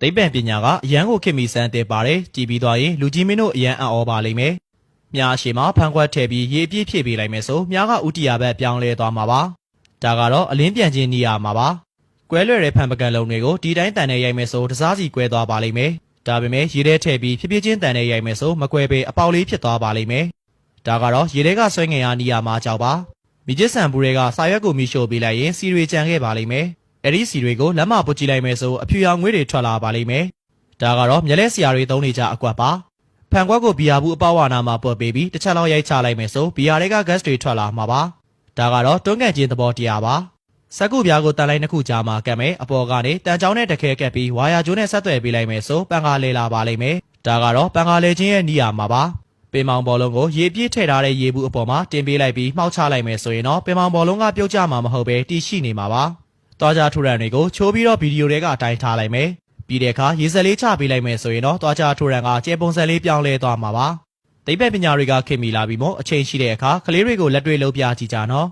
သိပ္ပံပညာကအရန်ကိုခင်မီစမ်းတဲ့ပါတယ်ကြည်ပြီးသွားရင်လူကြီးမင်းတို့အရန်အော်ပါလိမ့်မယ်မြားရှိမှာဖန်ခွက်ထည့်ပြီးရေအပြည့်ဖြည့်ပေးလိုက်မယ်ဆိုမြားကဥတီယာဘက်ပြောင်းလဲသွားမှာပါဒါကတော့အလင်းပြန်ခြင်းနေရမှာပါကွဲလွယ်တဲ့ဖန်ပကံလုံးတွေကိုဒီတိုင်းတန်နဲ့ရိုက်မယ်ဆိုတစားစီကွဲသွားပါလိမ့်မယ်ဒါပေမဲ့ရေထဲထည့်ပြီးဖြည်းဖြည်းချင်းတန်နဲ့ရိုက်မယ်ဆိုမကွဲပေအပေါက်လေးဖြစ်သွားပါလိမ့်မယ်ဒါကတော့ရေထဲကဆွဲငင်အားနေရမှာကြောက်ပါမိကျစ်ဆန်ဘူးတွေကစာရွက်ကိုမိရှို့ပေးလိုက်ရင်စီတွေကြံခဲ့ပါလိမ့်မယ်အဲ့ဒီစီတွေကိုလက်မပုတ်ကြည့်လိုက်မယ်ဆိုအဖြူရောင်ငွေတွေထွက်လာပါလိမ့်မယ်ဒါကတော့မျက်လက်ဆရာတွေသုံးနေကြအကွက်ပါဖန်ခွက်ကိုဘီယာဘူးအပေါဝါနာမှာပွက်ပေးပြီးတစ်ချက်လောက်ရိုက်ချလိုက်မယ်ဆိုဘီယာတွေက gas တွေထွက်လာမှာပါဒါကတော့တွန်းကန်ခြင်းသဘောတရားပါစက်ကူပြားကိုတန်လိုက်နှစ်ခုကြားမှာကတ်မယ်အပေါ်ကနေတန်ချောင်းနဲ့တခဲကက်ပြီးဝါယာကျိုးနဲ့ဆက်သွယ်ပေးလိုက်မယ်ဆိုပန်ကားလဲလာပါလိမ့်မယ်ဒါကတော့ပန်ကားလဲခြင်းရဲ့နေရာမှာပါပင်မောင်ဘောလုံးကိုရေပြည့်ထည့်ထားတဲ့ရေဘူးအပေါ်မှာတင်ပေးလိုက်ပြီးမှောက်ချလိုက်မယ်ဆိုရင်တော့ပင်မောင်ဘောလုံးကပြုတ်ကျမှာမဟုတ်ပဲတည်ရှိနေမှာပါသွားကြထူရန်တွေကိုချိုးပြီးတော့ဗီဒီယိုတွေကအတိုင်းထားလိုက်မယ်ပြီးတဲ့အခါရေစက်လေးချပေးလိုက်မယ်ဆိုရင်တော့သွားကြထူရန်ကကျဲပုံစံလေးပြောင်းလဲသွားမှာပါသိပ္ပံပညာတွေကခင်မီလာပြီးမို့အချိန်ရှိတဲ့အခါကလေးတွေကိုလက်တွေ့လှုပ်ပြကြည့်ကြနော်